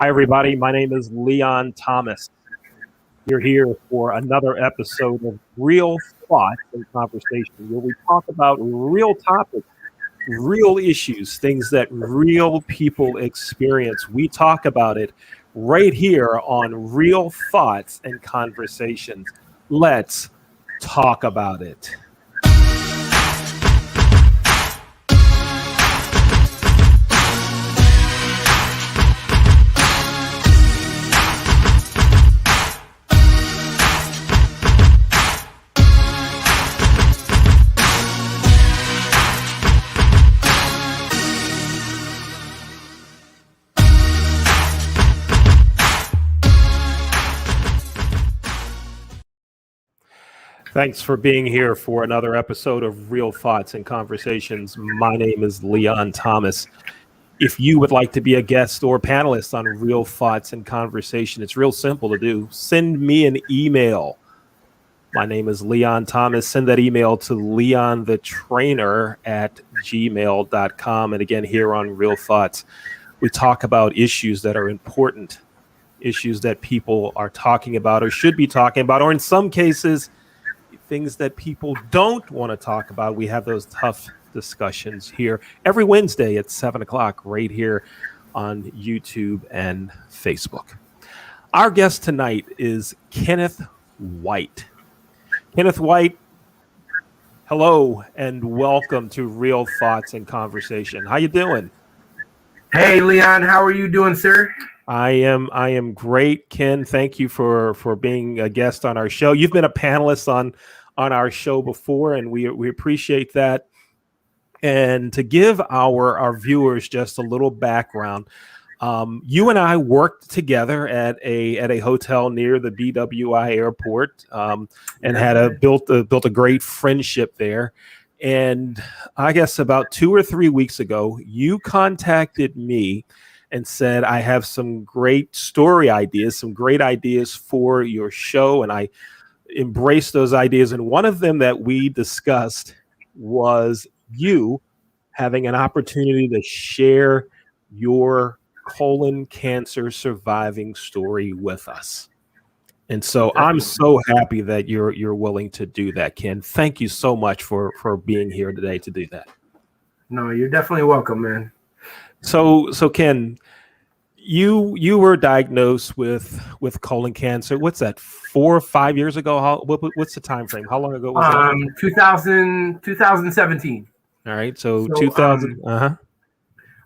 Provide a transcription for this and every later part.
Hi, everybody. My name is Leon Thomas. You're here for another episode of Real Thoughts and Conversation, where we talk about real topics, real issues, things that real people experience. We talk about it right here on Real Thoughts and Conversations. Let's talk about it. Thanks for being here for another episode of Real Thoughts and Conversations. My name is Leon Thomas. If you would like to be a guest or panelist on Real Thoughts and Conversation, it's real simple to do. Send me an email. My name is Leon Thomas. Send that email to leonthetrainer@gmail.com. And again, here on Real Thoughts, we talk about issues that are important, issues that people are talking about or should be talking about, or in some cases, things that people don't want to talk about. We have those tough discussions here every Wednesday at 7 o'clock right here on YouTube and Facebook. Our guest tonight is Kenneth White. Kenneth White, hello and welcome to Real Thoughts and Conversation. How you doing? Hey, Leon, how are you doing, sir? I am great, Ken. Thank you for being a guest on our show. You've been a panelist on our show before, and we appreciate that. And to give our viewers just a little background, you and I worked together at a hotel near the BWI airport, and built a great friendship there. And I guess about 2 or 3 weeks ago, you contacted me and said, I have some great story ideas, some great ideas for your show. And I embraced those ideas. And one of them that we discussed was you having an opportunity to share your colon cancer surviving story with us. And so I'm so happy that you're willing to do that, Ken. Thank you so much for being here today to do that. No, you're definitely welcome, man. So Ken, you were diagnosed with colon cancer. What's that? 4 or 5 years ago? What's the time frame? How long ago was that? 2017. All right, so 2000.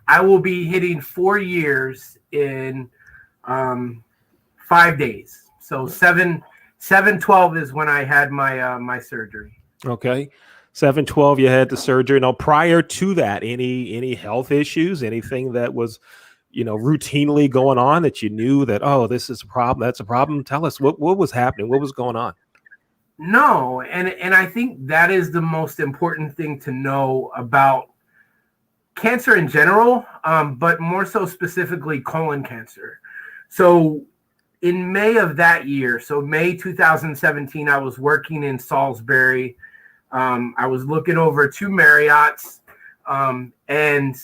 I will be hitting 4 years in 5 days. So 7/12 is when I had my surgery. Okay. 7/12, you had the surgery. Now, prior to that, any health issues, anything that was, routinely going on that you knew that, oh, this is a problem, that's a problem? Tell us what was happening, what was going on? No, and I think that is the most important thing to know about cancer in general, but more so specifically colon cancer. So in May of that year, so May 2017, I was working in Salisbury. I was looking over 2 Marriotts, and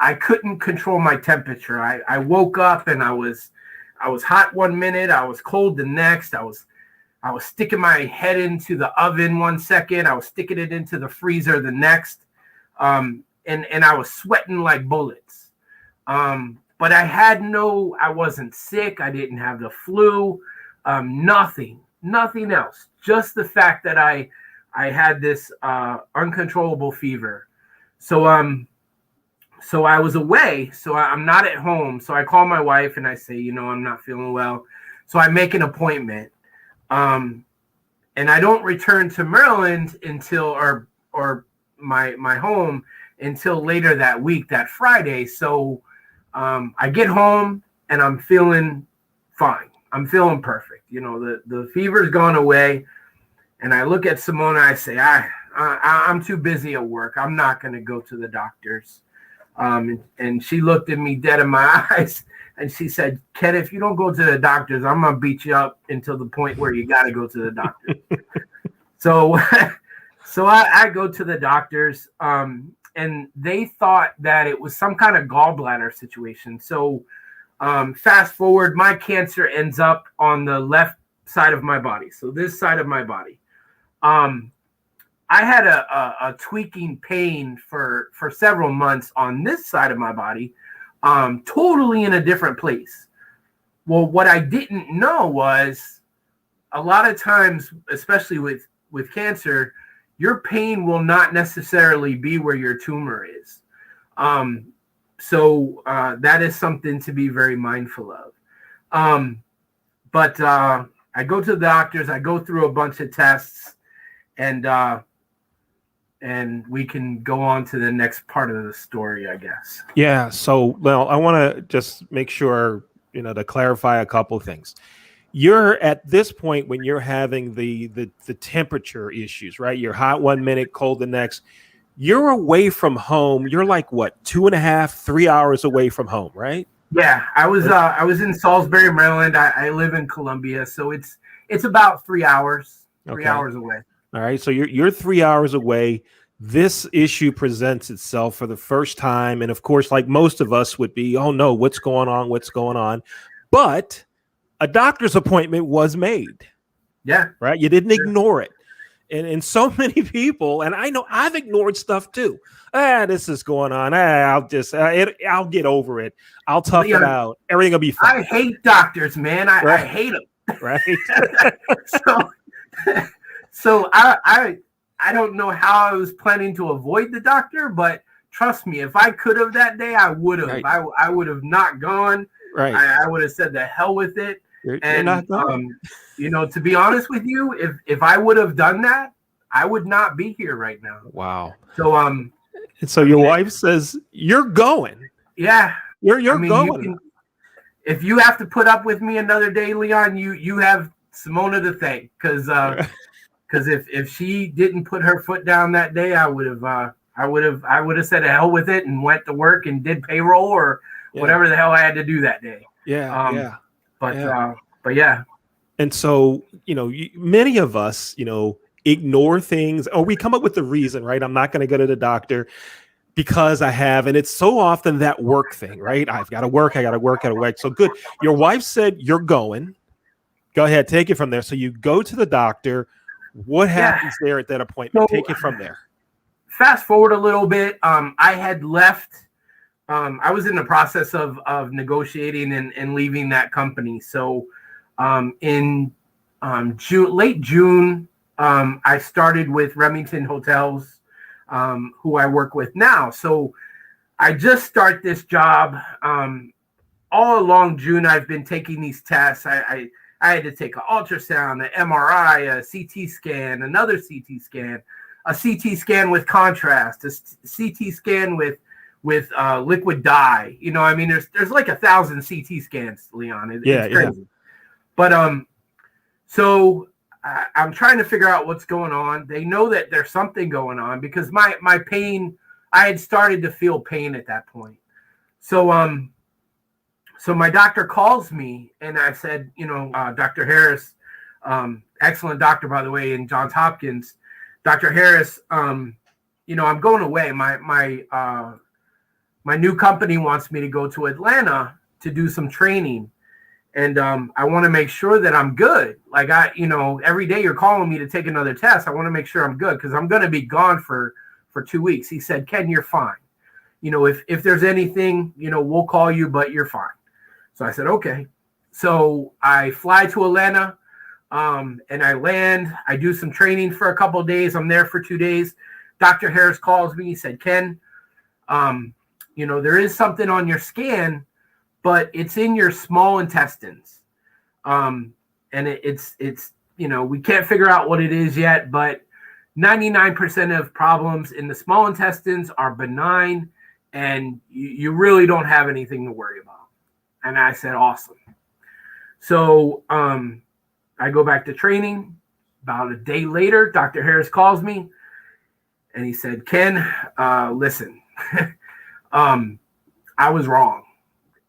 I couldn't control my temperature. I woke up and I was hot 1 minute, I was cold the next. I was sticking my head into the oven 1 second, I was sticking it into the freezer the next, and I was sweating like bullets. But I wasn't sick. I didn't have the flu, nothing else. Just the fact that I had this uncontrollable fever. So I was away. So I'm not at home. So I call my wife and I say, I'm not feeling well. So I make an appointment. And I don't return to Maryland until or my home until later that week, that Friday. So I get home and I'm feeling fine. I'm feeling perfect. The fever's gone away. And I look at Simona, I say, I'm too busy at work. I'm not going to go to the doctors. And she looked at me dead in my eyes and she said, Ken, if you don't go to the doctors, I'm going to beat you up until the point where you got to go to the doctor. So I go to the doctors, and they thought that it was some kind of gallbladder situation. So Fast forward, my cancer ends up on the left side of my body. So this side of my body. I had a tweaking pain for several months on this side of my body, totally in a different place. Well, what I didn't know was a lot of times, especially with cancer, your pain will not necessarily be where your tumor is. So that is something to be very mindful of. But I go to the doctors, I go through a bunch of tests, and we can go on to the next part of the story, I guess. Yeah. So, well, I want to just make sure, to clarify a couple of things. You're at this point when you're having the temperature issues, right? You're hot 1 minute, cold the next. You're away from home. You're like what, 2.5, 3 hours away from home, right? Yeah, I was in Salisbury, Maryland. I live in Columbia, so it's about 3 hours, 3 hours away. All right, so you're 3 hours away. This issue presents itself for the first time, and of course, like most of us would be, oh no, what's going on? What's going on? But a doctor's appointment was made. Yeah, right. You didn't ignore it, and so many people, and I know I've ignored stuff too. This is going on. I'll just, I'll get over it. I'll tough it out. Everything will be fine. I hate doctors, man. I hate them. Right. So I don't know how I was planning to avoid the doctor, but trust me, if I could have that day, I would have. Right. I would have not gone. Right. I would have said the hell with it. You're not going. To be honest with you, if I would have done that, I would not be here right now. Wow. So your wife says you're going. Yeah. You're going. If you have to put up with me another day, Leon, you have Simona to thank, because if she didn't put her foot down that day, I would have said hell with it and went to work and did payroll or whatever the hell I had to do that day. But yeah. And so, many of us, ignore things, or we come up with the reason, right? I'm not going to go to the doctor because I have, and it's so often that work thing, right? I've got to work. I got to work. So good. Your wife said you're going. Go ahead, take it from there. So you go to the doctor. What happens there at that appointment? So, take it from there. Fast forward a little bit. I had left. I was in the process of negotiating and leaving that company. So in late June, I started with Remington Hotels, who I work with now. So I just start this job. All along June, I've been taking these tests. I had to take an ultrasound, an MRI, a CT scan, another CT scan, a CT scan with contrast, a CT scan with liquid dye. There's like 1,000 CT scans, Leon. It's crazy. But so I'm trying to figure out what's going on. They know that there's something going on because my pain, I had started to feel pain at that point. So my doctor calls me and I said, Dr. Harris, excellent doctor, by the way, in Johns Hopkins. Dr. Harris, I'm going away. My new company wants me to go to Atlanta to do some training. And I want to make sure that I'm good. Like every day you're calling me to take another test. I want to make sure I'm good because I'm going to be gone for 2 weeks. He said, Ken, you're fine. If there's anything, we'll call you, but you're fine. So I said, okay. So I fly to Atlanta and I land. I do some training for a couple of days. I'm there for 2 days. Dr. Harris calls me. He said, Ken, there is something on your scan, but it's in your small intestines. And it's we can't figure out what it is yet, but 99% of problems in the small intestines are benign and you really don't have anything to worry about. And I said, awesome. So I go back to training. About a day later, Dr. Harris calls me and he said, Ken, listen, I was wrong.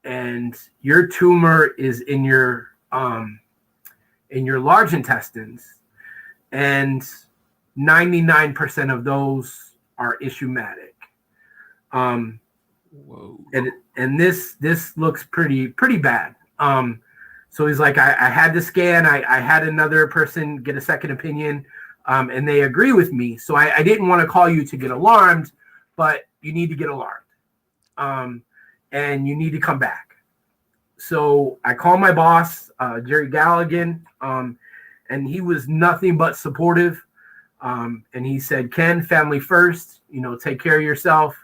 And your tumor is in your large intestines. And 99% of those are issuematic. Whoa. And this looks pretty bad. So he's like, I had the scan. I had another person get a second opinion, and they agree with me. So I didn't want to call you to get alarmed, but you need to get alarmed, and you need to come back. So I called my boss, Jerry Galligan, and he was nothing but supportive. And he said, Ken, family first, take care of yourself.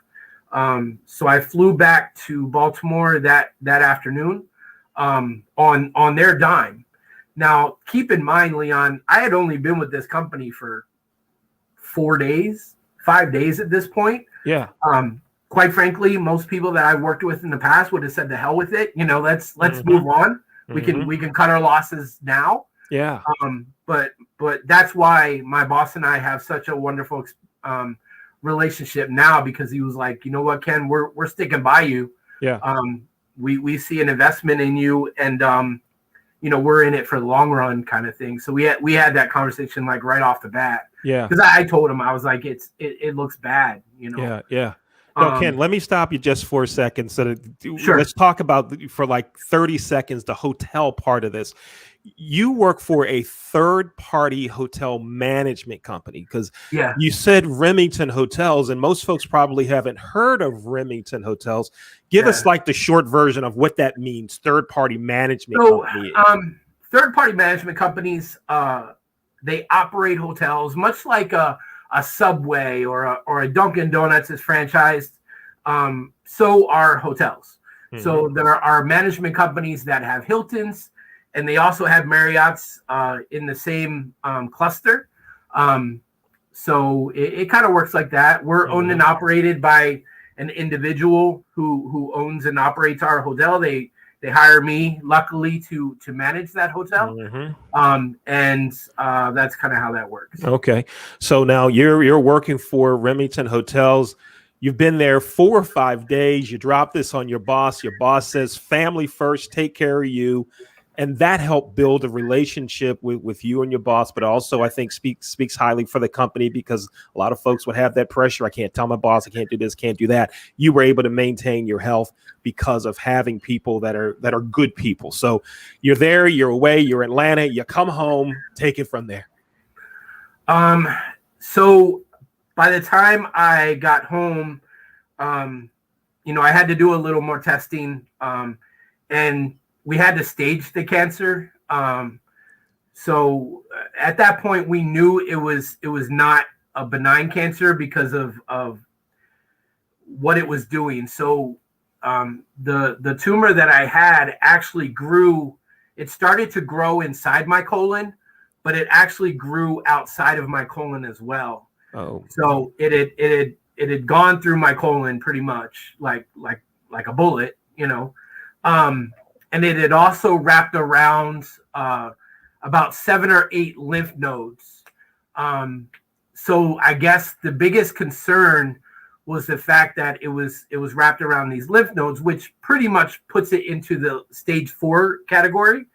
So I flew back to Baltimore that afternoon, on their dime. Now, keep in mind, Leon, I had only been with this company for 5 days at this point. Yeah. Quite frankly, most people that I've worked with in the past would have said, "The hell with it." Let's move on. We can cut our losses now. Yeah. But that's why my boss and I have such a wonderful relationship now, because he was like, you know what, Ken, we're sticking by you. Yeah. We see an investment in you, and we're in it for the long run, kind of thing. So we had that conversation like right off the bat. Yeah. Because I told him, I was like, it looks bad. Yeah. Yeah. No, Ken, let me stop you just for a second. Sure. Let's talk about, for like 30 seconds, the hotel part of this. You work for a third-party hotel management company, because you said Remington Hotels, and most folks probably haven't heard of Remington Hotels. Give us like the short version of what that means, third-party management company. Third-party management companies, they operate hotels much like a Subway or a Dunkin' Donuts is franchised. So are hotels. Mm-hmm. So there are management companies that have Hiltons, and they also have Marriott's in the same cluster. So it kind of works like that. We're owned and operated by an individual who owns and operates our hotel. They hire me, luckily, to manage that hotel. And that's kind of how that works. Okay. So now you're working for Remington Hotels. You've been there 4 or 5 days. You drop this on your boss. Your boss says, family first, take care of you. And that helped build a relationship with you and your boss, but also I think speaks highly for the company, because a lot of folks would have that pressure. I can't tell my boss I can't do this, can't do that. You were able to maintain your health because of having people that are good people. So you're there, you're away, you're in Atlanta, you come home, take it from there. So by the time I got home, I had to do a little more testing, and we had to stage the cancer. So at that point, we knew it was not a benign cancer because of what it was doing. So the tumor that I had actually grew. It started to grow inside my colon, but it actually grew outside of my colon as well. Oh. So it had gone through my colon pretty much like a bullet, and it had also wrapped around about 7 or 8 lymph nodes. So I guess the biggest concern was the fact that it was wrapped around these lymph nodes, which pretty much puts it into the stage 4 category,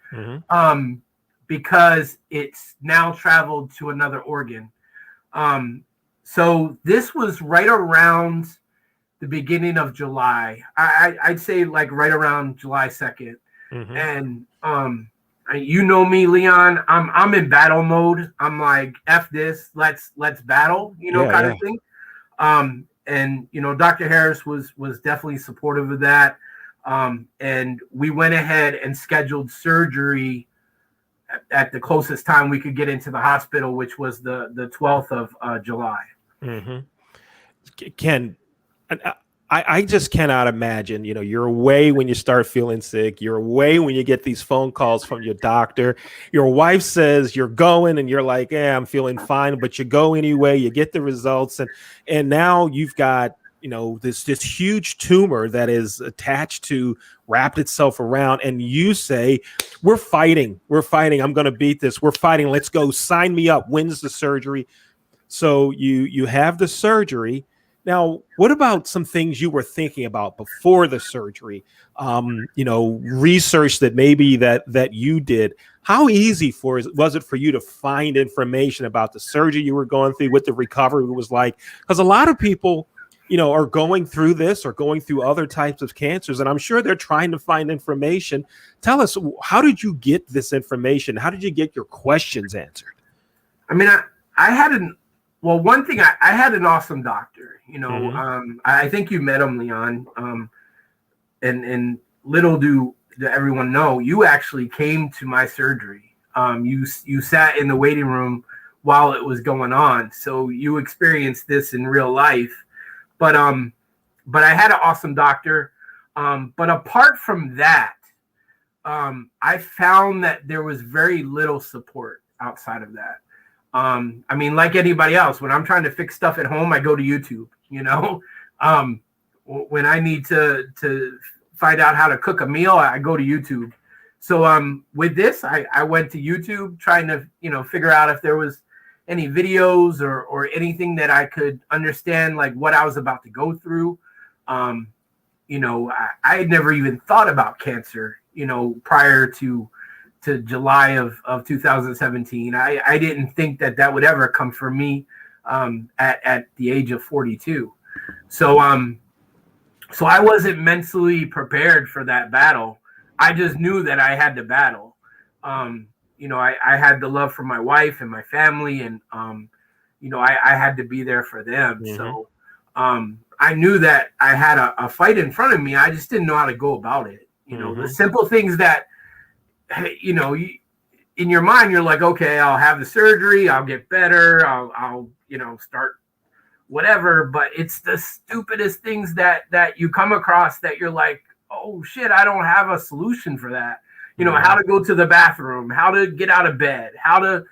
because it's now traveled to another organ. So this was right around the beginning of July. I'd say like right around July 2nd. And me, Leon, I'm in battle mode. I'm like, F this, let's battle, kind of thing. And Dr. Harris was definitely supportive of that. And we went ahead and scheduled surgery at the closest time we could get into the hospital, which was the 12th of July. Ken, I just cannot imagine, you're away when you start feeling sick. You're away when you get these phone calls from your doctor. Your wife says you're going and you're like, yeah, I'm feeling fine, but you go anyway, you get the results. And now you've got, this huge tumor that is attached to, wrapped itself around. And you say, we're fighting. I'm going to beat this. We're fighting. Let's go. Sign me up. When's the surgery? So you have the surgery. Now, what about some things you were thinking about before the surgery? Research that maybe that you did. How easy was it for you to find information about the surgery you were going through, what the recovery was like? Because a lot of people, are going through this or going through other types of cancers, and I'm sure they're trying to find information. Tell us, how did you get this information? How did you get your questions answered? I mean, I had one thing, I had an awesome doctor, I think you met him, Leon, and little do everyone know, you actually came to my surgery. You sat in the waiting room while it was going on. So you experienced this in real life, but I had an awesome doctor. But apart from that, I found that there was very little support outside of that. I mean, like anybody else, when I'm trying to fix stuff at home, I go to YouTube, when I need to find out how to cook a meal, I go to YouTube. So with this, I went to YouTube trying to, figure out if there was any videos or anything that I could understand, like what I was about to go through. I had never even thought about cancer, prior to July of 2017. I didn't think that would ever come for me at the age of 42. So I wasn't mentally prepared for that battle. I just knew that I had to battle. I had the love for my wife and my family, and I had to be there for them. Mm-hmm. So I knew that I had a fight in front of me. I just didn't know how to go about it. The simple things that, in your mind, you're like, okay, I'll have the surgery, I'll get better, I'll start whatever. But it's the stupidest things that you come across that you're like, oh shit, I don't have a solution for that. How to go to the bathroom, how to get out of bed, how to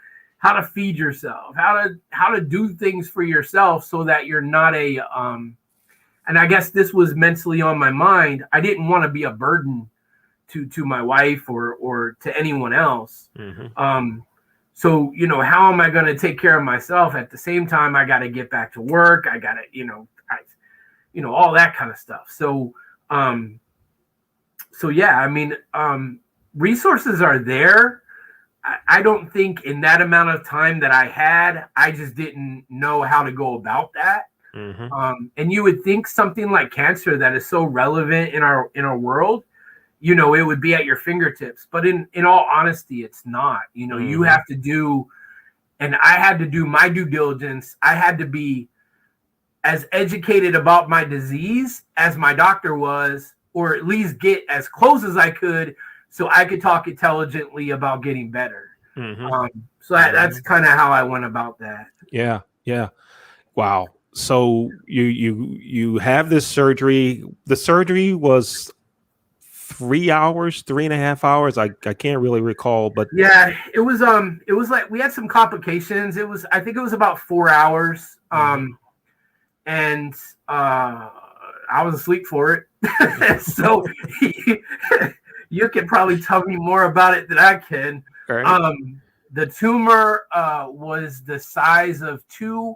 feed yourself, how to do things for yourself so that you're not and I guess this was mentally on my mind. I didn't want to be a burden to my wife or to anyone else. Mm-hmm. So, how am I going to take care of myself? At the same time, I got to get back to work. I got to, all that kind of stuff. So, yeah, I mean, resources are there. I don't think in that amount of time that I had, I just didn't know how to go about that. Mm-hmm. And you would think something like cancer that is so relevant in our world, it would be at your fingertips. But in all honesty, it's not. Mm-hmm. You have to do, and I had to do my due diligence. I had to be as educated about my disease as my doctor was, or at least get as close as I could so I could talk intelligently about getting better. Mm-hmm. So that's kind of how I went about that. Yeah. Yeah. Wow. So you have this surgery. The surgery was 3 hours, 3.5 hours. I can't really recall, but yeah, it was like we had some complications. I think it was about 4 hours. And I was asleep for it. So you can probably tell me more about it than I can. Right. The tumor was the size of 2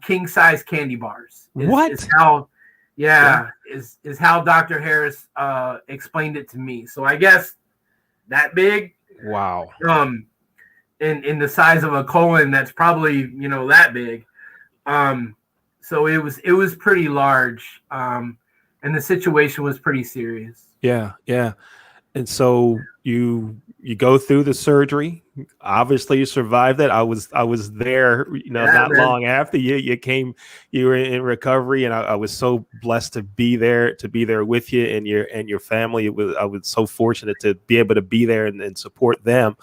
king size candy bars. Is how Dr. Harris explained it to me. So I guess that big. Wow. In the size of a colon, that's probably that big. So it was pretty large, and the situation was pretty serious. Yeah, yeah. And so you go through the surgery. Obviously, you survived it. I was there, not long after you came. You were in recovery, and I was so blessed to be there with you and your family. I was so fortunate to be able to be there and support them.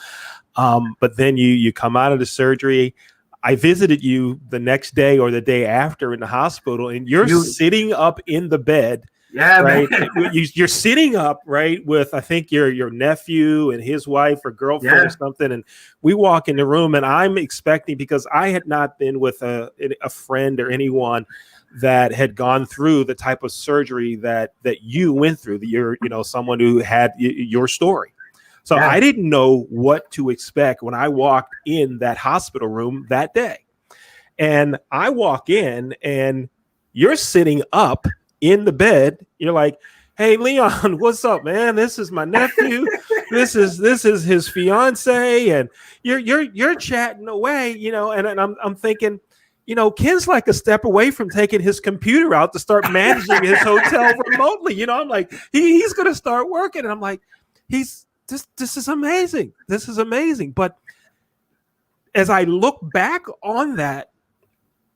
But then you come out of the surgery. I visited you the next day or the day after in the hospital, and you're sitting up in the bed. Yeah, right. You're sitting up, right, with I think your nephew and his wife or girlfriend or something, and we walk in the room, and I'm expecting, because I had not been with a friend or anyone that had gone through the type of surgery that you went through. That you're someone who had your story. So I didn't know what to expect when I walked in that hospital room that day. And I walk in and you're sitting up in the bed. You're like, "Hey, Leon, what's up, man? This is my nephew. this is his fiance." And you're chatting away, and I'm thinking, Ken's like a step away from taking his computer out to start managing his hotel remotely. I'm like, he's going to start working. And I'm like, this is amazing. This is amazing. But as I look back on that,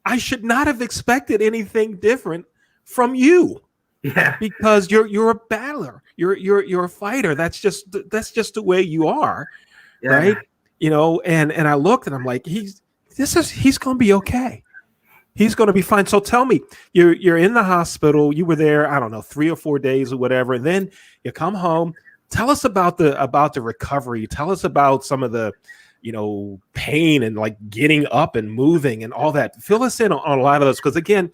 I should not have expected anything different from you. Yeah. Because you're a battler. You're a fighter. That's just the way you are. Yeah. Right. And I looked and I'm like, he's going to be okay. He's going to be fine. So tell me, you're in the hospital. You were there, I don't know, 3 or 4 days or whatever. And then you come home. Tell us about the recovery. Tell us about some of the, pain and like getting up and moving and all that. Fill us in on a lot of those. Because again,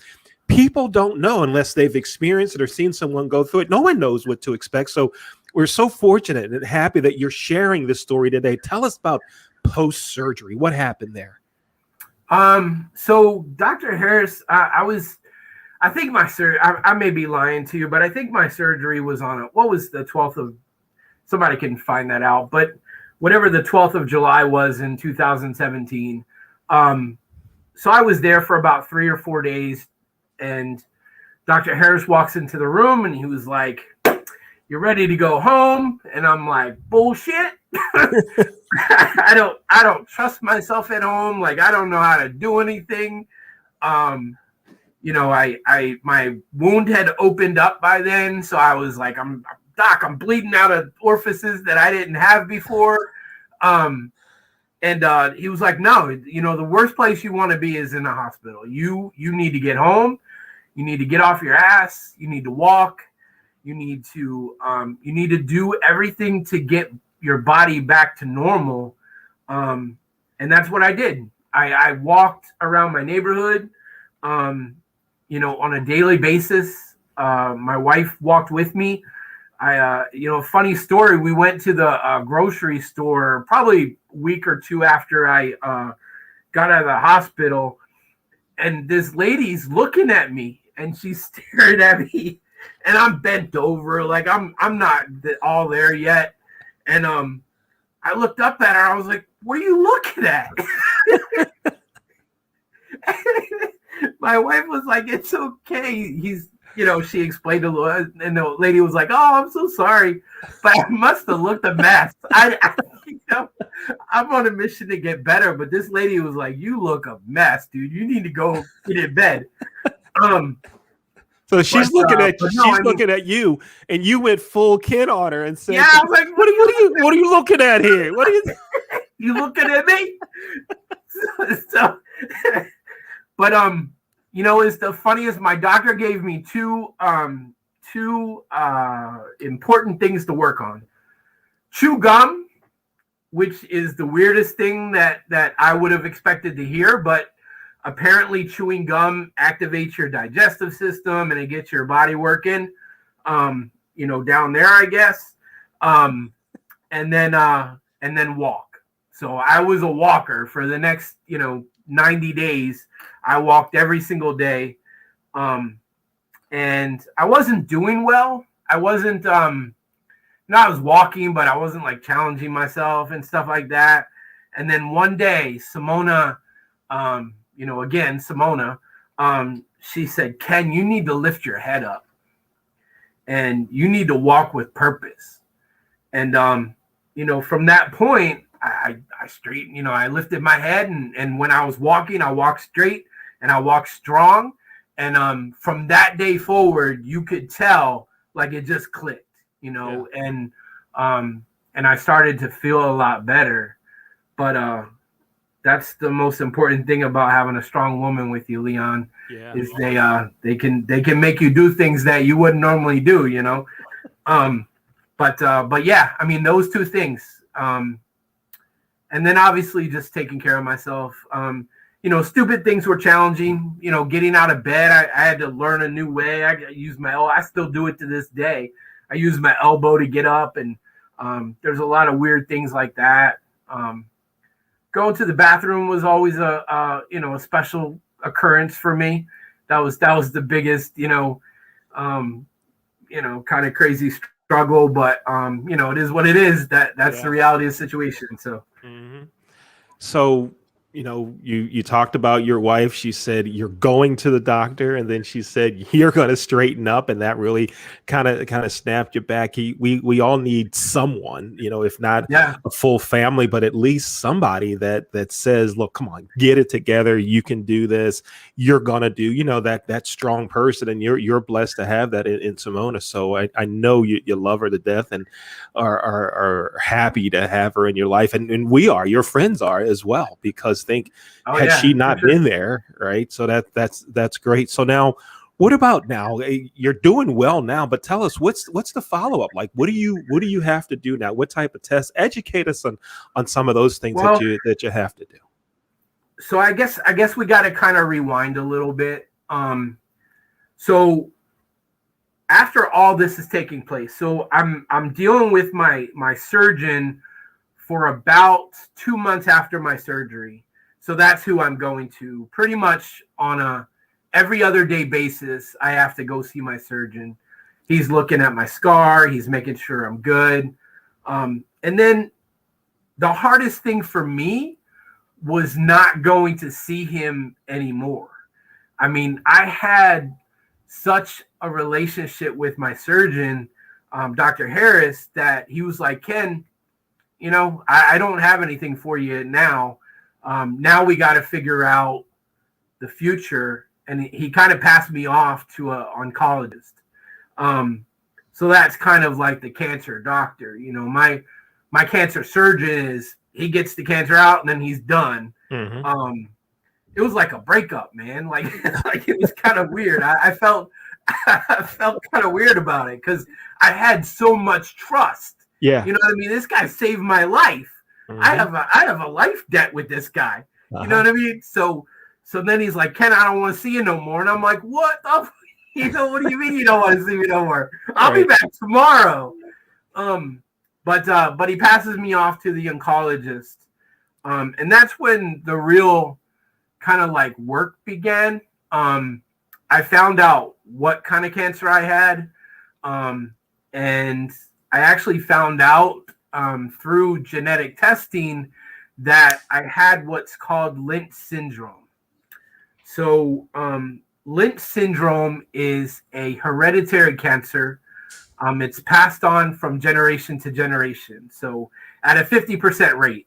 people don't know unless they've experienced it or seen someone go through it. No one knows what to expect. So we're so fortunate and happy that you're sharing this story today. Tell us about post-surgery. What happened there? So Dr. Harris, I think my surgery, I may be lying to you, but I think my surgery was on what was the 12th of, somebody can find that out, but whatever the 12th of July was in 2017. So I was there for about 3 or 4 days, and Dr. Harris walks into the room and he was like, "You're ready to go home?" And I'm like, "Bullshit." I don't trust myself at home. Like, I don't know how to do anything. My wound had opened up by then. So I was like, Doc, I'm bleeding out of orifices that I didn't have before. And he was like, "No, the worst place you want to be is in the hospital. You need to get home. You need to get off your ass. You need to walk. You need to do everything to get your body back to normal." And that's what I did. I walked around my neighborhood, on a daily basis. My wife walked with me. Funny story. We went to the grocery store probably a week or two after I got out of the hospital, and this lady's looking at me, and she stared at me, and I'm bent over, like I'm not all there yet, and I looked up at her. I was like, "What are you looking at?" My wife was like, "It's okay." She explained a little, and the lady was like, "Oh, I'm so sorry, but I must have looked a mess." I'm on a mission to get better, but this lady was like, "You look a mess, dude. You need to go get in bed." So she's looking at you, and you went full Ken on her and said, "Yeah." I was like, what are you looking at here? What are you looking at me?" But it's the funniest. My doctor gave me two important things to work on: chew gum, which is the weirdest thing that I would have expected to hear, but apparently chewing gum activates your digestive system and it gets your body working, down there, I guess. And then walk. So I was a walker for the next, 90 days. I walked every single day. And I wasn't doing well. I wasn't, I was walking, but I wasn't like challenging myself and stuff like that. And then one day, Simona, Simona, she said, "Ken, you need to lift your head up and you need to walk with purpose." And, from that point, I straightened, I lifted my head, and when I was walking, I walked straight and I walked strong. And from that day forward, you could tell like it just clicked, yeah. And I started to feel a lot better. But that's the most important thing about having a strong woman with you, Leon. Yeah. Is they can make you do things that you wouldn't normally do, But yeah, I mean, those two things. And then obviously just taking care of myself. Stupid things were challenging. Getting out of bed, I had to learn a new way. I still do it to this day. I use my elbow to get up, and there's a lot of weird things like that. Going to the bathroom was always a special occurrence for me. That was the biggest, kind of crazy struggle, but it is what it is. That's the reality of the situation. So, mm-hmm. So you talked about your wife. She said you're going to the doctor, and then she said you're going to straighten up, and that really kind of snapped you back. We all need someone, if not Yeah. a full family, but at least somebody that says, look, come on, get it together. You can do this. You're gonna do, that strong person, and you're blessed to have that in Simona. So I know you love her to death, and are happy to have her in your life, and we are, your friends are as well, because Oh had yeah, she for not sure. been there, right? So that's great. So now, what about now? You're doing well now, but tell us what's the follow up like? What do you have to do now? What type of tests? Educate us on some of those things Well, that you have to do. so I guess we got to kind of rewind a little bit. So after all this is taking place, so I'm dealing with my surgeon for about 2 months after my surgery. So that's who I'm going to pretty much on a every other day basis. I have to go see my surgeon. He's looking at my scar. He's making sure I'm good. And then the hardest thing for me was not going to see him anymore. I mean, I had such a relationship with my surgeon, Dr. Harris, that he was like, Ken, I don't have anything for you now. Now we got to figure out the future. And he kind of passed me off to an oncologist. So that's kind of like the cancer doctor. My cancer surgeon he gets the cancer out and then he's done. Mm-hmm. It was like a breakup, man. Like it was kind of weird. I felt kind of weird about it because I had so much trust. Yeah. You know what I mean? This guy saved my life. Mm-hmm. I have a life debt with this guy. You know what I mean? So then he's like, Ken, I don't want to see you no more. And I'm like, what the what do you mean you don't want to see me no more? I'll be back tomorrow. But he passes me off to the oncologist. And that's when the real kind of like work began. I found out what kind of cancer I had. And I actually found out through genetic testing that I had what's called Lynch syndrome. So Lynch syndrome is a hereditary cancer. It's passed on from generation to generation. So at a 50% rate.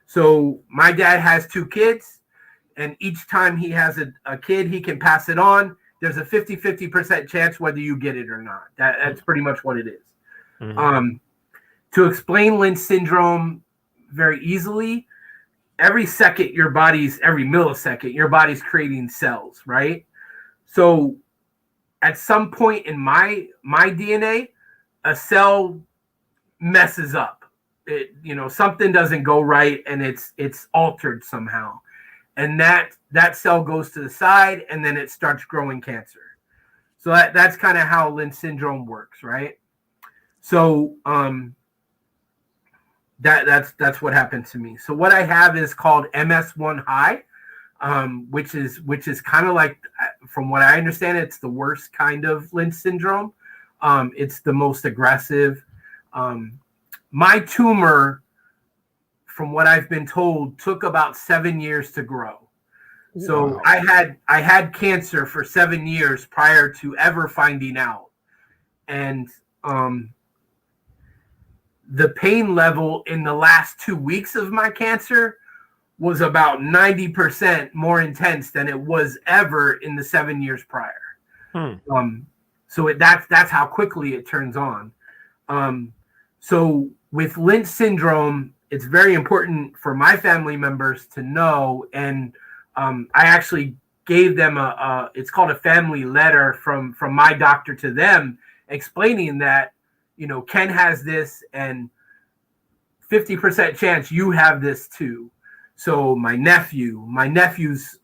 So my dad has 2 kids, and each time he has a kid, he can pass it on. There's a 50% chance whether you get it or not. That's pretty much what it is. Mm-hmm. To explain Lynch syndrome very easily, every millisecond, your body's creating cells, right? So at some point in my DNA, a cell messes up. Something doesn't go right, and it's altered somehow, and that cell goes to the side, and then it starts growing cancer. So that's kind of how Lynch syndrome works, right? So that's what happened to me. So what I have is called MS1 high, which is kind of like, from what I understand, it's the worst kind of Lynch syndrome. It's the most aggressive. My tumor, from what I've been told, took about 7 years to grow. So wow. I had cancer for 7 years prior to ever finding out. And the pain level in the last 2 weeks of my cancer was about 90% more intense than it was ever in the 7 years prior. So that's how quickly it turns on. So with Lynch syndrome, it's very important for my family members to know. And I actually gave them it's called a family letter from my doctor to them, explaining that, Ken has this and 50% chance you have this too. So my nephew's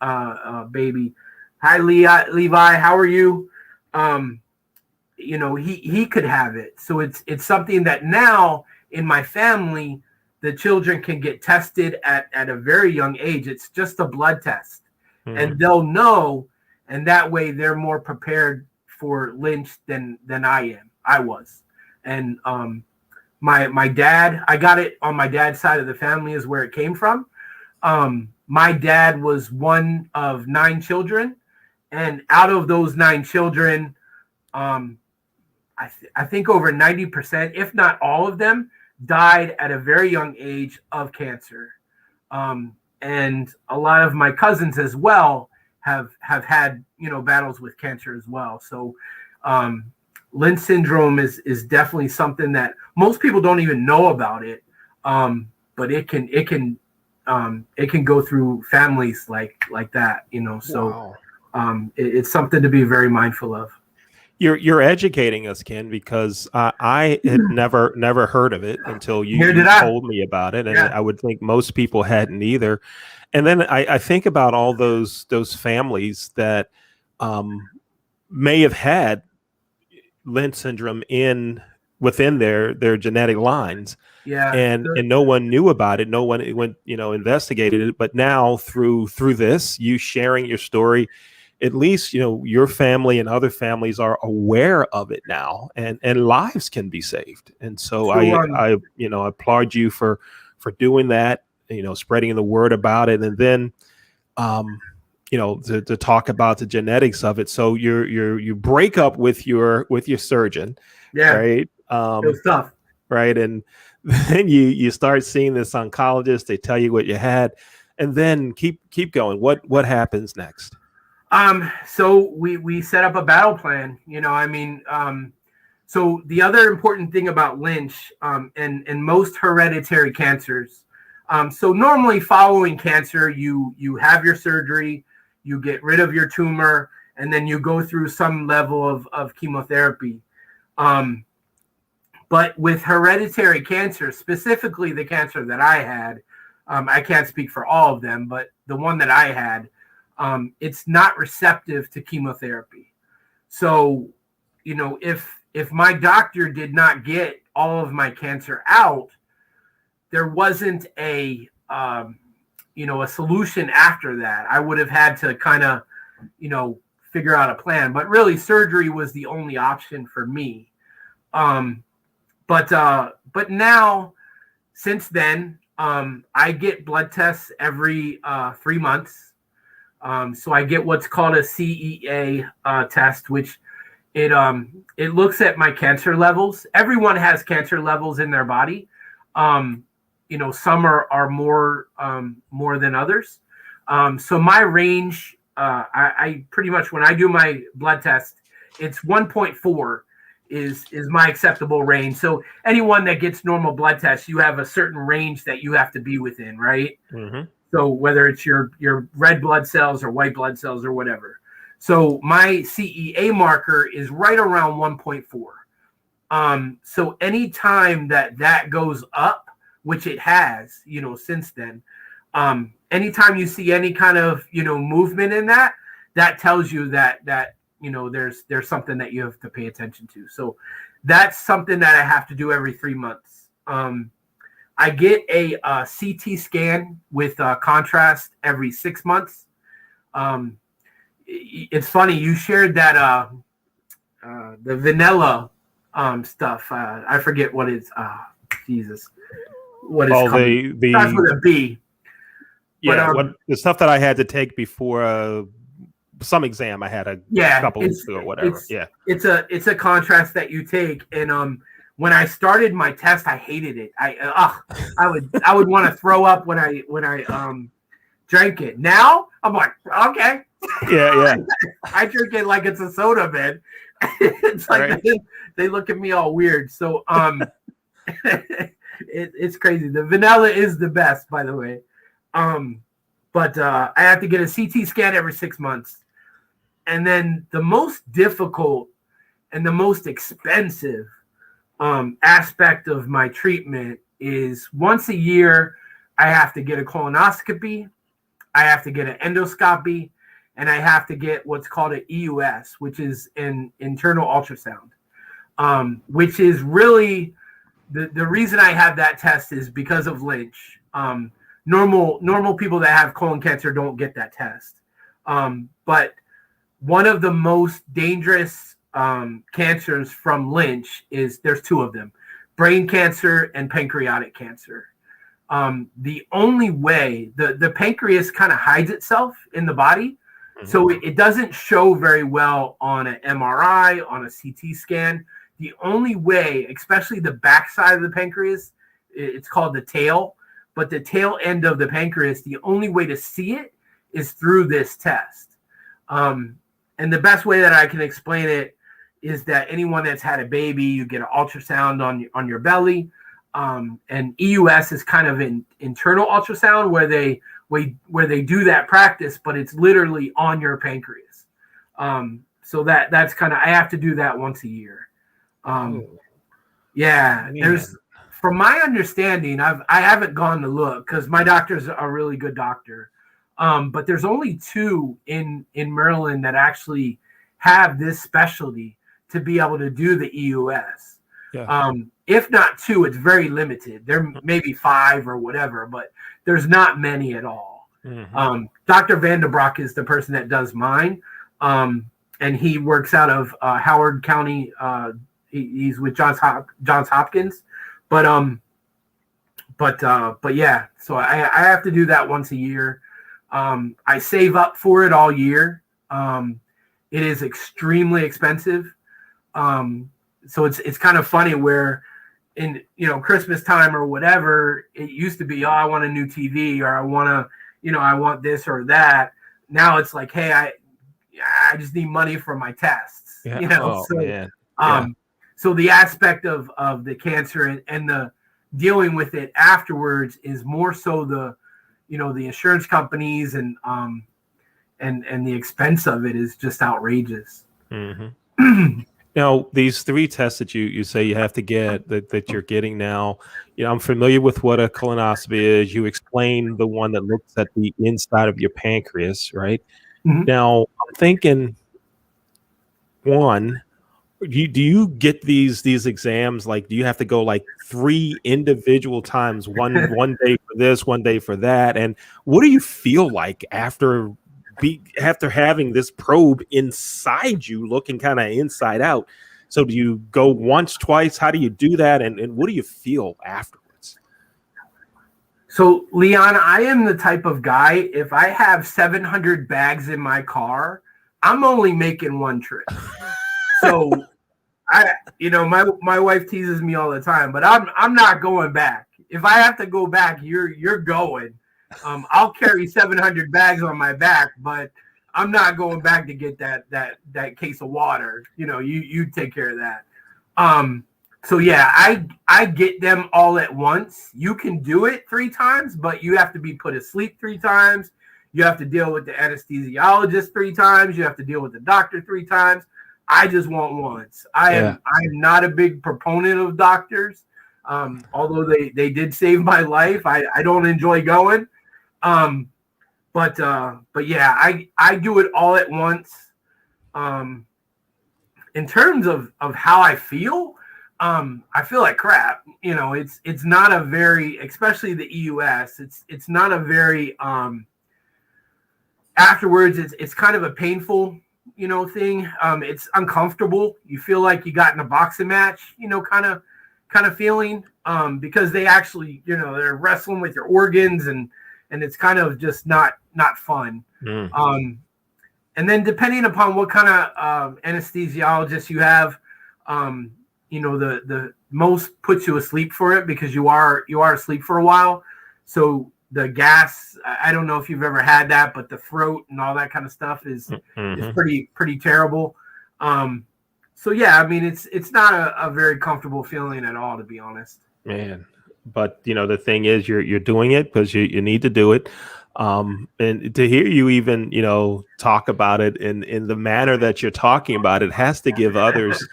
baby, hi Levi, how are you? He could have it. So it's something that now in my family, the children can get tested at a very young age. It's just a blood test, and they'll know, and that way they're more prepared for Lynch than I was. And my dad, I got it on my dad's side of the family is where it came from. My dad was one of 9 children, and out of those 9 children, I think over 90%, if not all of them, died at a very young age of cancer. And a lot of my cousins as well have had, battles with cancer as well. So Lynch syndrome is definitely something that most people don't even know about it. But it can go through families like that, so wow. It's something to be very mindful of. You're educating us, Ken, because I had never heard of it until you told me about it, and yeah. I would think most people hadn't either. And then I think about all those families that may have had Lynch syndrome within their genetic lines, yeah, and no one knew about it. No one went investigated it. But now through this, you sharing your story, at least your family and other families are aware of it now, and lives can be saved. And so I applaud you for doing that, spreading the word about it, and then to talk about the genetics of it. So you break up with your surgeon, yeah, right? Good stuff, right? And then you start seeing this oncologist. They tell you what you had, and then keep going. What happens next? So we set up a battle plan, so the other important thing about Lynch, and most hereditary cancers, so normally following cancer, you have your surgery, you get rid of your tumor, and then you go through some level of chemotherapy. But with hereditary cancer, specifically the cancer that I had, I can't speak for all of them, but the one that I had, it's not receptive to chemotherapy. So, if my doctor did not get all of my cancer out, there wasn't a solution after that. I would have had to kind of, figure out a plan, but really surgery was the only option for me. But now, since then, I get blood tests every 3 months. So I get what's called a CEA test, which it looks at my cancer levels. Everyone has cancer levels in their body. Some are more than others. So my range, I pretty much, when I do my blood test, it's 1.4 is my acceptable range. So anyone that gets normal blood tests, you have a certain range that you have to be within, right? Mm-hmm. So whether it's your red blood cells or white blood cells or whatever. So my CEA marker is right around 1.4. So anytime that goes up, which it has, since then, anytime you see any kind of, movement in that tells you that there's something that you have to pay attention to. So that's something that I have to do every 3 months. I get a CT scan with contrast every 6 months. It's funny, you shared that the vanilla stuff. I forget what it's. Jesus, what is coming? The starts with a B. Yeah, but, the stuff that I had to take before some exam I had a couple weeks ago or whatever. It's a contrast that you take, and when I started my test, I hated it. I would want to throw up when I drank it. Now I'm like, okay, yeah. I drink it like it's a soda, man. It's like right. They look at me all weird. So it's crazy. The vanilla is the best, by the way. But I have to get a CT scan every 6 months, and then the most difficult and the most expensive aspect of my treatment is once a year I have to get a colonoscopy, I have to get an endoscopy, and I have to get what's called an EUS, which is an internal ultrasound, which is really the reason I have that test is because of Lynch. Normal people that have colon cancer don't get that test. But one of the most dangerous cancers from Lynch is there's 2 of them, brain cancer and pancreatic cancer. The only way the pancreas kind of hides itself in the body, so it doesn't show very well on an MRI, on a CT scan. The only way, especially the backside of the pancreas, it's called the tail, but the tail end of the pancreas, the only way to see it is through this test. And the best way that I can explain it is that anyone that's had a baby, you get an ultrasound on your belly. And EUS is kind of an internal ultrasound where they do that practice, but it's literally on your pancreas. So that's kind of, I have to do that once a year. Yeah, there's, from my understanding, I haven't gone to look because my doctor's a really good doctor. But there's only 2 in Maryland that actually have this specialty to be able to do the EUS. Yeah. If not 2, it's very limited. There may be 5 or whatever, but there's not many at all. Mm-hmm. Dr. Vanderbroek is the person that does mine. And he works out of Howard County. He's with Johns Hopkins. But yeah, so I have to do that once a year. I save up for it all year. It is extremely expensive. So it's kind of funny where in, Christmas time or whatever, it used to be, oh, I want a new TV, or I want this or that. Now it's like, hey, I just need money for my tests. Yeah. So the aspect of the cancer and the dealing with it afterwards is more so the insurance companies and the expense of it is just outrageous. Mm-hmm. Now, these 3 tests that you say you have to get that you're getting now, I'm familiar with what a colonoscopy is. You explained the one that looks at the inside of your pancreas, right? Mm-hmm. Now, I'm thinking, one, do you get these exams? Like, do you have to go like 3 individual times, one day for this, one day for that? And what do you feel like after having this probe inside you, looking kind of inside out? So do you go once, twice? How do you do that? And what do you feel afterwards? So, Leon, I am the type of guy, if I have 700 bags in my car, I'm only making 1 trip. So my wife teases me all the time, but I'm not going back. If I have to go back, you're going. I'll carry 700 bags on my back, but I'm not going back to get that case of water. You take care of that. So yeah, I get them all at once. You can do it 3 times, but you have to be put asleep 3 times. You have to deal with the anesthesiologist 3 times. You have to deal with the doctor 3 times. I just want once. I'm not a big proponent of doctors. Although they did save my life. I don't enjoy going. But yeah, I do it all at once. In terms of how I feel like crap. It's not a very, especially the EUS, it's not a very afterwards it's kind of a painful thing. It's uncomfortable. You feel like you got in a boxing match, kind of feeling, because they actually, they're wrestling with your organs and it's kind of just not fun. Mm-hmm. And then depending upon what kind of anesthesiologist you have, the most puts you asleep for it because you are asleep for a while. So the gas, I don't know if you've ever had that, but the throat and all that kind of stuff is pretty terrible. So yeah, I mean, it's not a very comfortable feeling at all, to be honest. Man, but the thing is, you're doing it because you need to do it. And to hear you even, talk about it in the manner that you're talking about it has to give others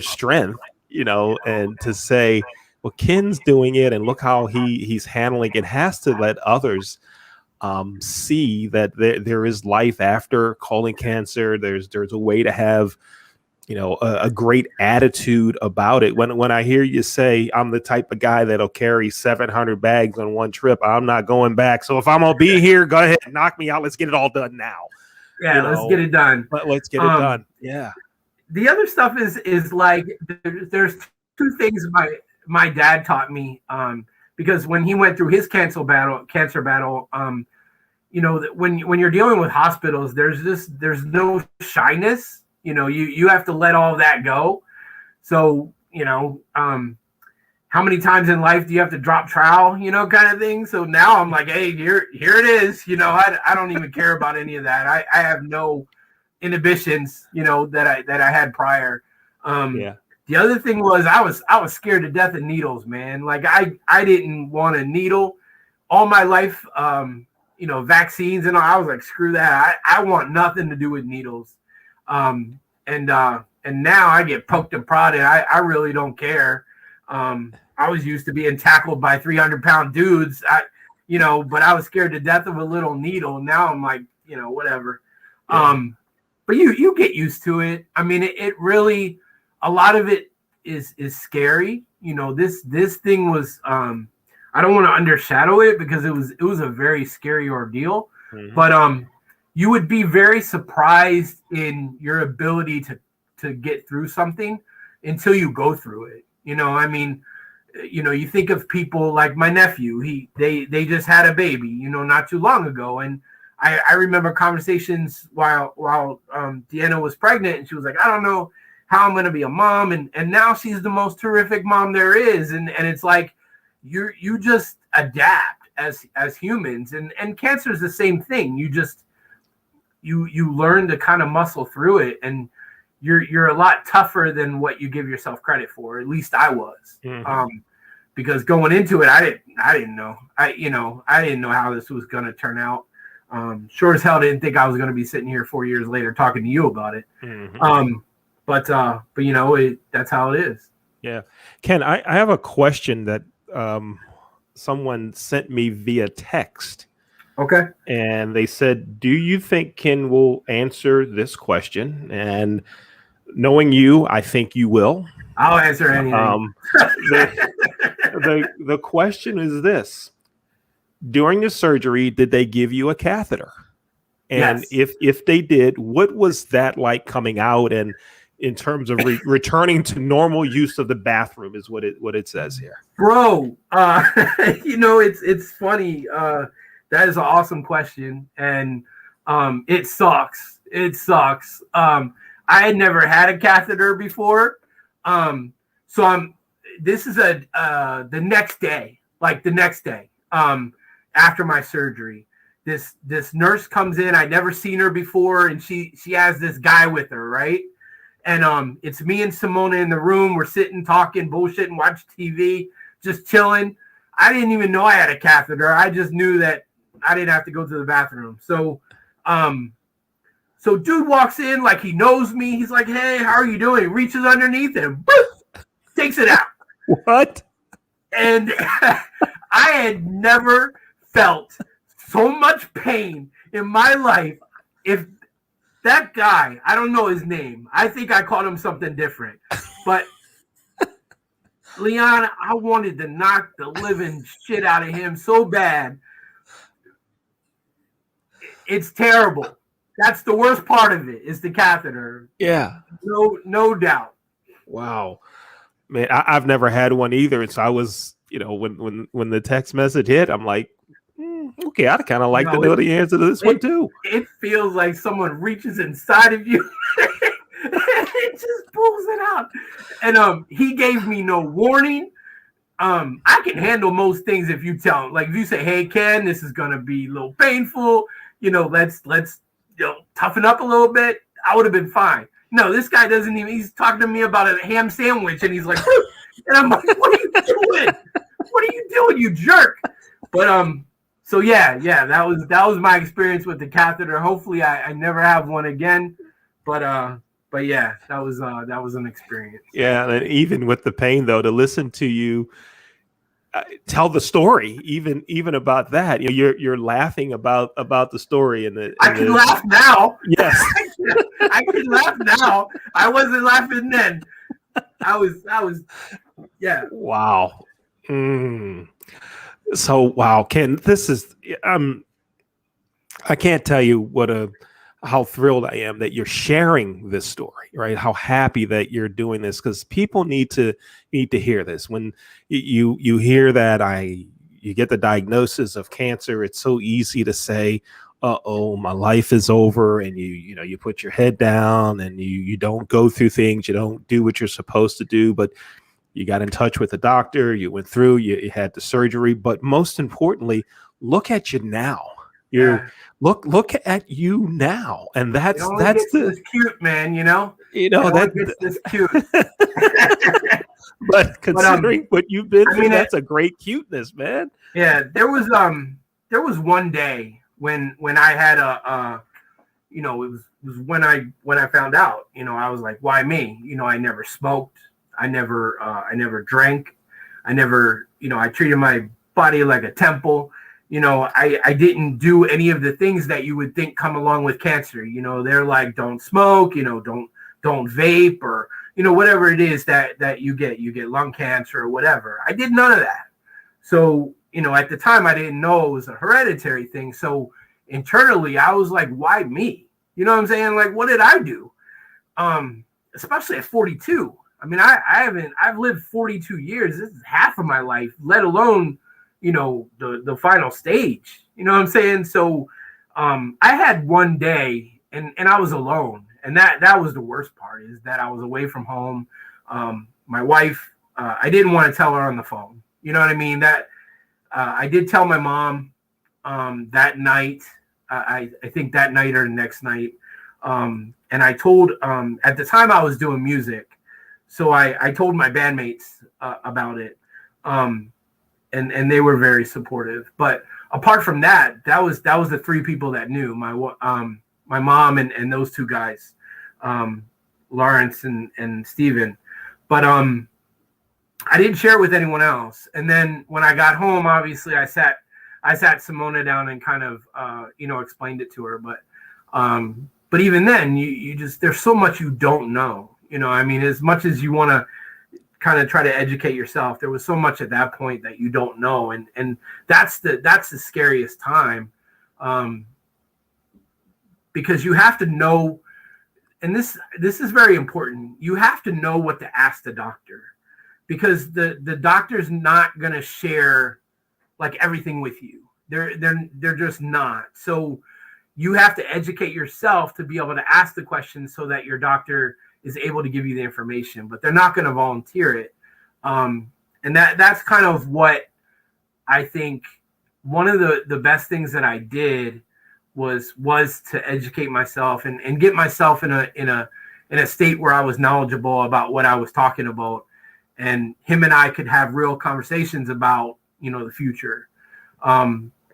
strength, and to say, well, Ken's doing it and look how he's handling it, has to let others see that there is life after colon cancer. There's a way to have, a great attitude about it. When I hear you say, I'm the type of guy that'll carry 700 bags on 1 trip, I'm not going back. So if I'm going to be here, go ahead, knock me out. Let's get it all done now. Yeah, let's get it done. Let's get it done. Yeah. The other stuff is like, there's 2 things my dad taught me, because when he went through his cancer battle, that when you're dealing with hospitals, there's no shyness. You have to let all that go. So, how many times in life do you have to drop trowel, kind of thing. So now I'm like, hey, here it is. I don't even care about any of that. I have no inhibitions, that I had prior. The other thing was I was scared to death of needles, man. Like I didn't want a needle all my life. Vaccines and all. I was like, screw that. I want nothing to do with needles. And now I get poked and prodded. I really don't care. I was used to being tackled by 300-pound dudes. But I was scared to death of a little needle. Now I'm like, whatever. Yeah. But you get used to it. I mean, it really, a lot of it is scary. This thing was, I don't want to undershadow it because it was a very scary ordeal. Mm-hmm. But you would be very surprised in your ability to get through something until you go through it. You think of people like my nephew. They just had a baby, not too long ago, and I remember conversations while Deanna was pregnant, and she was like, I don't know how I'm going to be a mom, and now she's the most terrific mom there is, and it's like you just adapt as humans, and cancer is the same thing. You just you learn to kind of muscle through it, and you're a lot tougher than what you give yourself credit for. At least I was, because going into it, I didn't know. I didn't know how this was going to turn out. Sure as hell didn't think I was going to be sitting here 4 years later talking to you about it. Mm-hmm. But that's how it is. Yeah. Ken, I have a question that someone sent me via text. Okay. And they said, do you think Ken will answer this question? And knowing you, I think you will. I'll answer anything. The question is this. During the surgery, did they give you a catheter? And yes. if they did, what was that like coming out? And in terms of returning to normal use of the bathroom is what it says here. Bro, it's funny. That is an awesome question. And it sucks. It sucks. I had never had a catheter before. This is the next day, after my surgery, this nurse comes in. I'd never seen her before. And she has this guy with her. Right. And it's me and Simona in the room. We're sitting, talking, bullshitting, watching TV, just chilling. I didn't even know I had a catheter. I just knew that I didn't have to go to the bathroom. So dude walks in like he knows me. He's like, hey, how are you doing? He reaches underneath him, boop, takes it out. What? And I had never felt so much pain in my life. If that guy, I don't know his name. I think I called him something different. But Leon, I wanted to knock the living shit out of him so bad. It's terrible. That's the worst part of it, is the catheter. Yeah. No doubt. Wow. Man, I've never had one either. And so I was, when the text message hit, I'm like, okay, I'd kind of like to know the answer to this one too. It feels like someone reaches inside of you. It just pulls it out. And he gave me no warning. I can handle most things if you tell him. Like if you say, hey, Ken, this is going to be a little painful. Let's toughen up a little bit. I would have been fine. No, this guy doesn't even, he's talking to me about a ham sandwich and he's like, and I'm like, what are you doing? What are you doing, you jerk? But, so yeah, that was my experience with the catheter. Hopefully I never have one again, but yeah, that was an experience. Yeah. And even with the pain though, to listen to you tell the story, even about that, you're laughing about the story I can laugh now. Yes. I can laugh now. I wasn't laughing then. I was yeah. Wow. So wow, Ken, this is I can't tell you what a how thrilled I am that you're sharing this story, right? How happy that you're doing this, because people need to hear this. When you hear that you get the diagnosis of cancer, it's so easy to say, "Uh-oh, my life is over," and you put your head down and you don't go through things, you don't do what you're supposed to do, but you got in touch with the doctor, you went through, you had the surgery, but most importantly, look at you now. You're Yeah. look at you now, and It that's only that's gets the this cute, man, you know? you It know only that. gets this cute. But But considering what you've been I through, mean that's a great cuteness, man. yeah, there was one day when I had it was when I found out, I was like, why me? I never smoked, I never drank, I never, I treated my body like a temple. I didn't do any of the things that you would think come along with cancer. They're like, don't smoke, don't vape, or whatever it is that you get lung cancer or whatever. I did none of that. So, at the time I didn't know it was a hereditary thing. So internally I was like, why me? You know what I'm saying? Like, what did I do? Especially at 42. I mean, I've lived 42 years. This is half of my life, let alone, the final stage. You know what I'm saying? So I had one day and I was alone. And that was the worst part, is that I was away from home. My wife, I didn't want to tell her on the phone. You know what I mean? That I did tell my mom that night. I think that night or the next night. And I told, at the time I was doing music. So I told my bandmates about it. And they were very supportive. But apart from that, that was the three people that knew: my mom and those two guys, Lawrence and Steven. But I didn't share it with anyone else. And then when I got home, obviously I sat Simona down and kind of explained it to her. But even then, you just, there's so much you don't know. I mean, as much as you want to kind of try to educate yourself, there was so much at that point that you don't know, and that's the scariest time, because you have to know, and this is very important. You have to know what to ask the doctor, because the doctor's not going to share like everything with you. They're just not. So you have to educate yourself to be able to ask the questions so that your doctor is able to give you the information, but they're not going to volunteer it. And that's kind of what I think one of the best things that I did was to educate myself and get myself in a state where I was knowledgeable about what I was talking about, and him and I could have real conversations about, the future.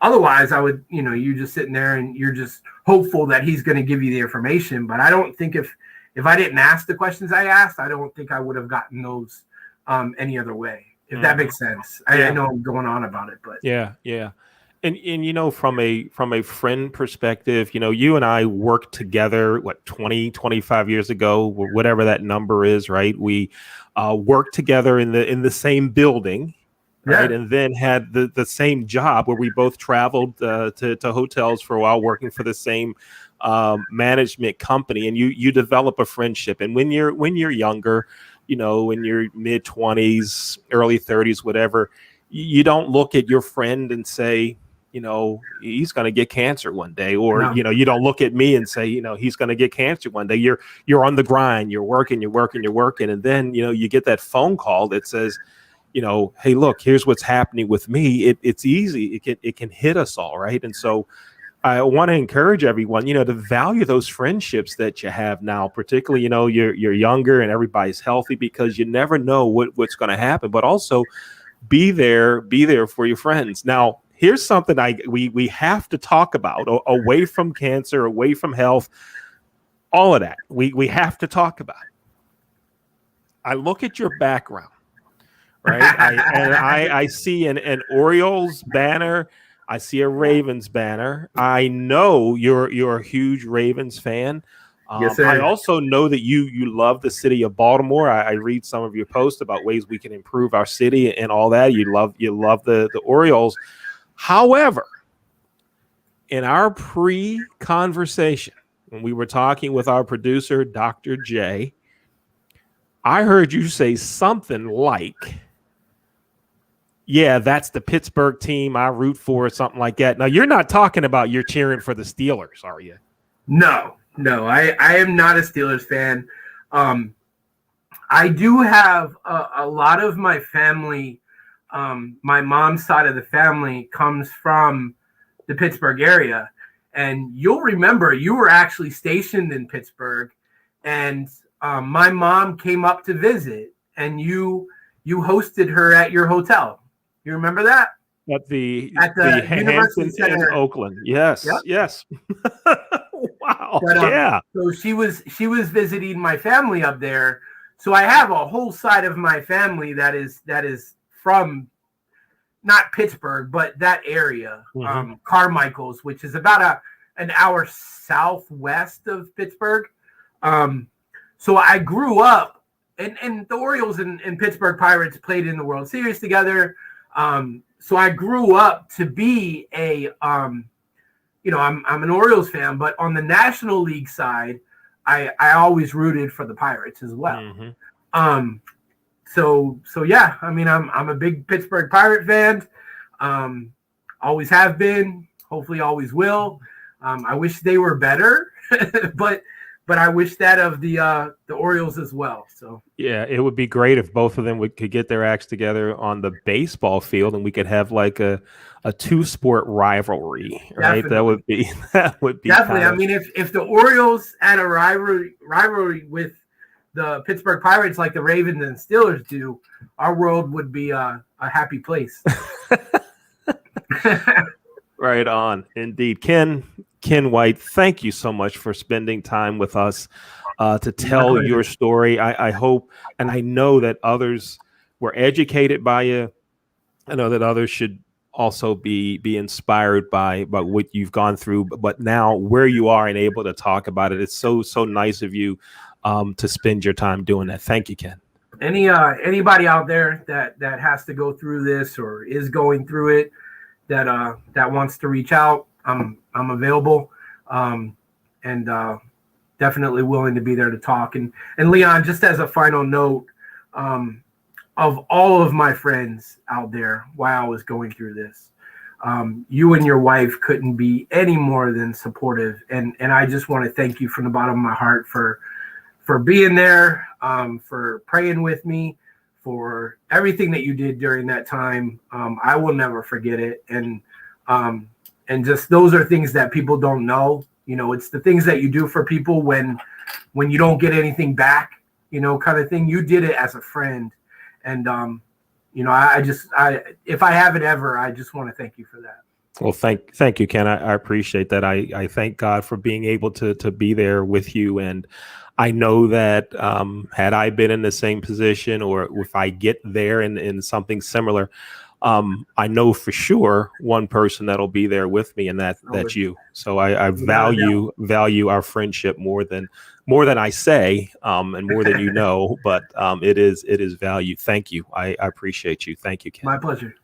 Otherwise I would, you just sitting there and you're just hopeful that he's going to give you the information. But I don't think if I didn't ask the questions I asked, I don't think I would have gotten those any other way, if that makes sense. I know I'm going on about it, but Yeah. And from a friend perspective, you and I worked together 25 years ago, whatever that number is, right? We worked together in the same building, right? yeah. And then had the same job where we both traveled to hotels for a while, working for the same management company. And you develop a friendship. And when you're younger, in your mid 20s, early 30s, whatever, you don't look at your friend and say, he's going to get cancer one day, or No. you don't look at me and say, he's going to get cancer one day. You're on the grind, you're working, and then you get that phone call that says, hey, look, here's what's happening with me. It's easy. It can hit us all, right? And so I want to encourage everyone, to value those friendships that you have now, particularly, you're younger and everybody's healthy, because you never know what's going to happen. But also be there for your friends. Now, here's something we have to talk about, away from cancer, away from health, all of that. We have to talk about it. I look at your background. Right. I see an Orioles banner. I see a Ravens banner. I know you're a huge Ravens fan. Yes, sir. I also know that you love the city of Baltimore. I read some of your posts about ways we can improve our city and all that. You love the Orioles. However, in our pre-conversation, when we were talking with our producer, Dr. J, I heard you say something like, yeah, that's the Pittsburgh team I root for, or something like that. Now, you're not talking about you're cheering for the Steelers, are you? No, I am not a Steelers fan. I do have a lot of my family. My mom's side of the family comes from the Pittsburgh area. And you'll remember you were actually stationed in Pittsburgh, and my mom came up to visit, and you hosted her at your hotel. You remember that? At the University Center in Oakland. Yes, yep. Yes. Wow. But, yeah. So she was visiting my family up there. So I have a whole side of my family that is from not Pittsburgh, but that area, Carmichael's, which is about an hour southwest of Pittsburgh. So I grew up, and the Orioles and Pittsburgh Pirates played in the World Series together. So I grew up to be I'm an Orioles fan, but on the National League side, I always rooted for the Pirates as well. So yeah, I mean, I'm a big Pittsburgh Pirate fan. Always have been, hopefully always will. I wish they were better, but I wish that of the Orioles as well. So yeah, it would be great if both of them could get their acts together on the baseball field, and we could have like a two-sport rivalry, right? Definitely. That would be definitely. I mean, if the Orioles had a rivalry with the Pittsburgh Pirates like the Ravens and Steelers do, our world would be a happy place. Right on. Indeed. Ken White, thank you so much for spending time with us to tell your story. I hope, and I know that others were educated by you. I know that others should also be inspired by what you've gone through, but now where you are and able to talk about it. It's so nice of you to spend your time doing that. Thank you, Ken. Anybody out there that has to go through this or is going through it, that wants to reach out, I'm available, and definitely willing to be there to talk. And Leon, just as a final note, of all of my friends out there while I was going through this, you and your wife couldn't be any more than supportive, and I just want to thank you from the bottom of my heart for being there, for praying with me, for everything that you did during that time. I will never forget it. And just those are things that people don't know. You know, it's the things that you do for people when you don't get anything back, kind of thing. You did it as a friend. And, if I haven't ever, I just want to thank you for that. Well, thank you, Ken. I appreciate that. I thank God for being able to be there with you. And I know that had I been in the same position, or if I get there in something similar, I know for sure one person that'll be there with me, and that's you. So I value our friendship more than I say, and more than but it is valued. Thank you. I appreciate you. Thank you, Ken. My pleasure.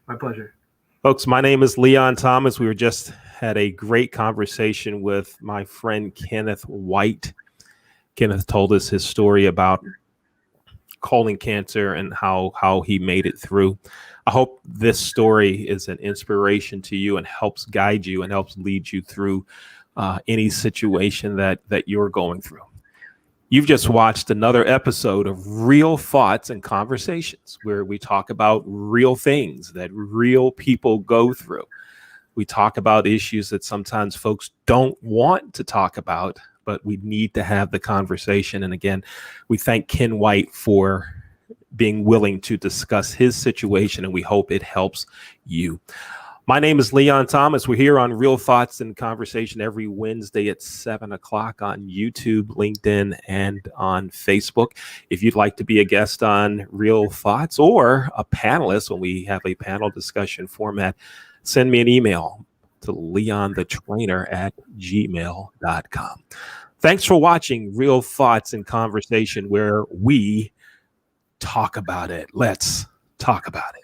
Folks, my name is Leon Thomas. We just had a great conversation with my friend Kenneth White. Kenneth told us his story about colon cancer and how he made it through. I hope this story is an inspiration to you and helps guide you and helps lead you through any situation that you're going through. You've just watched another episode of Real Thoughts and Conversations, where we talk about real things that real people go through. We talk about issues that sometimes folks don't want to talk about, but we need to have the conversation. And again, we thank Ken White for being willing to discuss his situation, and we hope it helps you. My name is Leon Thomas. We're here on Real Thoughts and Conversation every Wednesday at 7 o'clock on YouTube, LinkedIn, and on Facebook. If you'd like to be a guest on Real Thoughts or a panelist when we have a panel discussion format, send me an email to leonthetrainer@gmail.com. Thanks for watching Real Thoughts and Conversation, where we talk about it. Let's talk about it.